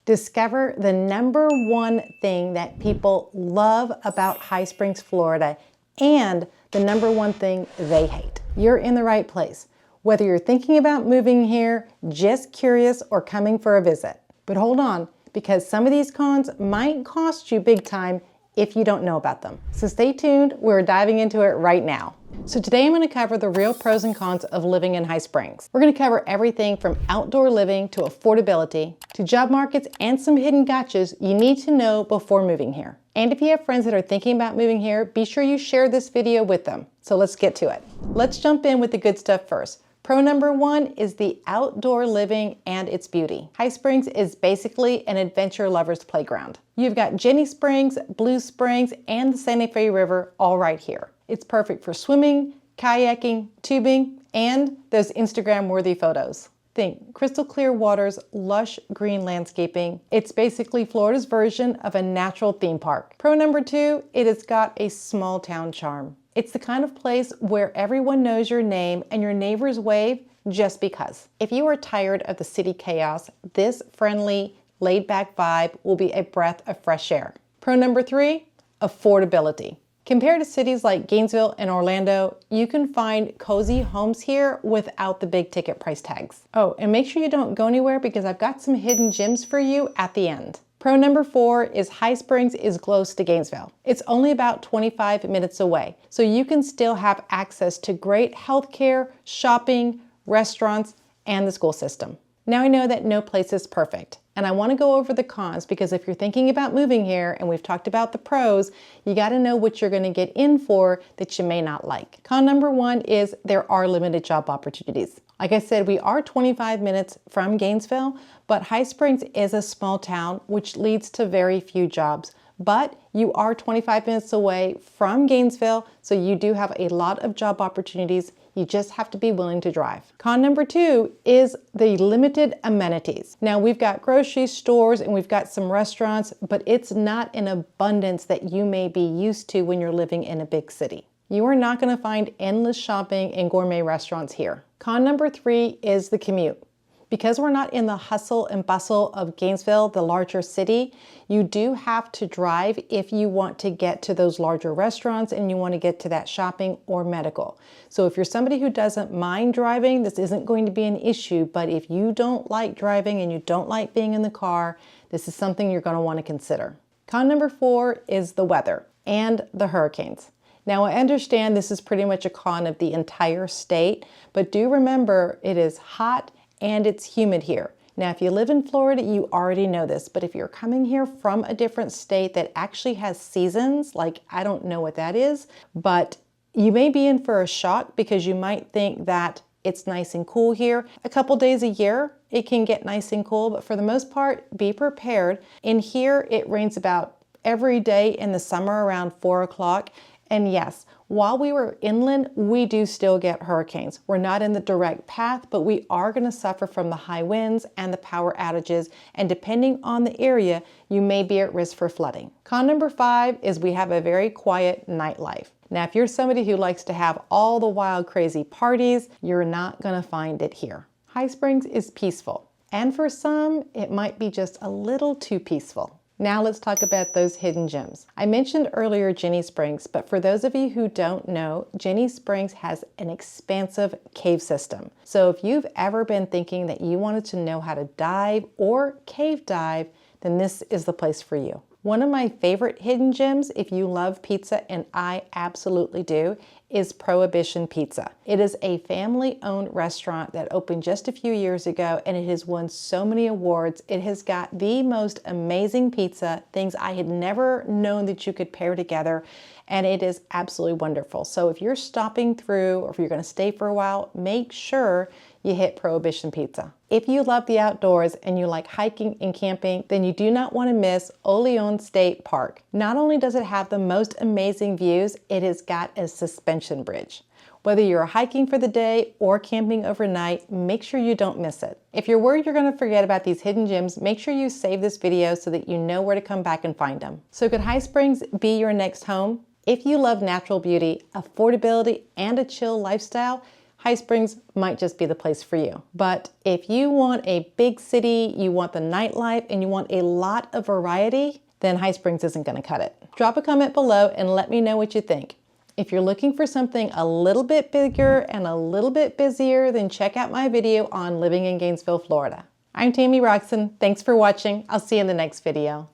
Discover the #1 thing that people love about High Springs, Florida, and the #1 thing they hate. You're in the right place, whether you're thinking about moving here, just curious, or coming for a visit. But hold on, because some of these cons might cost you big time if you don't know about them. So stay tuned, we're diving into it right now. So today I'm going to cover the real pros and cons of living in High Springs. We're going to cover everything from outdoor living to affordability, to job markets, and some hidden gotchas you need to know before moving here. And if you have friends that are thinking about moving here, be sure you share this video with them. So let's get to it. Let's jump in with the good stuff first. Pro #1 is the outdoor living and its beauty. High Springs is basically an adventure lover's playground. You've got Jenny Springs, Blue Springs, and the Santa Fe River all right here. It's perfect for swimming, kayaking, tubing, and those Instagram-worthy photos. Think crystal clear waters, lush green landscaping. It's basically Florida's version of a natural theme park. Pro #2, it has got a small town charm. It's the kind of place where everyone knows your name and your neighbors wave just because. If you are tired of the city chaos, this friendly, laid-back vibe will be a breath of fresh air. Pro #3, affordability. Compared to cities like Gainesville and Orlando, you can find cozy homes here without the big ticket price tags. Oh, and make sure you don't go anywhere because I've got some hidden gems for you at the end. Pro #4 is High Springs is close to Gainesville. It's only about 25 minutes away, so you can still have access to great healthcare, shopping, restaurants, and the school system. Now I know that no place is perfect, and I want to go over the cons because if you're thinking about moving here and we've talked about the pros, you got to know what you're going to get in for that you may not like. Con #1 is there are limited job opportunities. Like I said, we are 25 minutes from Gainesville, but High Springs is a small town, which leads to very few jobs. But you are 25 minutes away from Gainesville, so you do have a lot of job opportunities. You just have to be willing to drive. Con #2 is the limited amenities. Now we've got grocery stores and we've got some restaurants, but it's not an abundance that you may be used to when you're living in a big city. You are not going to find endless shopping and gourmet restaurants here. Con #3 is the commute. Because we're not in the hustle and bustle of Gainesville, the larger city, you do have to drive if you want to get to those larger restaurants and you want to get to that shopping or medical. So if you're somebody who doesn't mind driving, this isn't going to be an issue, but if you don't like driving and you don't like being in the car, this is something you're going to want to consider. Con #4 is the weather and the hurricanes. Now I understand this is pretty much a con of the entire state, but do remember it is hot and it's humid here. Now, if you live in Florida, you already know this, but if you're coming here from a different state that actually has seasons, like I don't know what that is, but you may be in for a shock because you might think that it's nice and cool here. A couple days a year, it can get nice and cool, but for the most part, be prepared. In here, it rains about every day in the summer around 4 o'clock. And yes, while we were inland, we do still get hurricanes. We're not in the direct path, but we are going to suffer from the high winds and the power outages. And depending on the area, you may be at risk for flooding. Con #5 is we have a very quiet nightlife. Now, if you're somebody who likes to have all the wild, crazy parties, you're not going to find it here. High Springs is peaceful. And for some, it might be just a little too peaceful. Now let's talk about those hidden gems. I mentioned earlier Jenny Springs, but for those of you who don't know, Jenny Springs has an expansive cave system. So if you've ever been thinking that you wanted to know how to dive or cave dive, then this is the place for you. One of my favorite hidden gems, if you love pizza, and I absolutely do, is Prohibition Pizza. It is a family-owned restaurant that opened just a few years ago, and it has won so many awards. It has got the most amazing pizza, things I had never known that you could pair together, and it is absolutely wonderful. So if you're stopping through or if you're going to stay for a while, make sure you hit Prohibition Pizza. If you love the outdoors and you like hiking and camping, then you do not want to miss Oleon State Park. Not only does it have the most amazing views, it has got a suspension bridge. Whether you're hiking for the day or camping overnight, make sure you don't miss it. If you're worried you're going to forget about these hidden gems, make sure you save this video so that you know where to come back and find them. So could High Springs be your next home? If you love natural beauty, affordability, and a chill lifestyle, High Springs might just be the place for you. But if you want a big city, you want the nightlife, and you want a lot of variety, then High Springs isn't going to cut it. Drop a comment below and let me know what you think. If you're looking for something a little bit bigger and a little bit busier, then check out my video on living in Gainesville, Florida. I'm Tammy Roxon. Thanks for watching. I'll see you in the next video.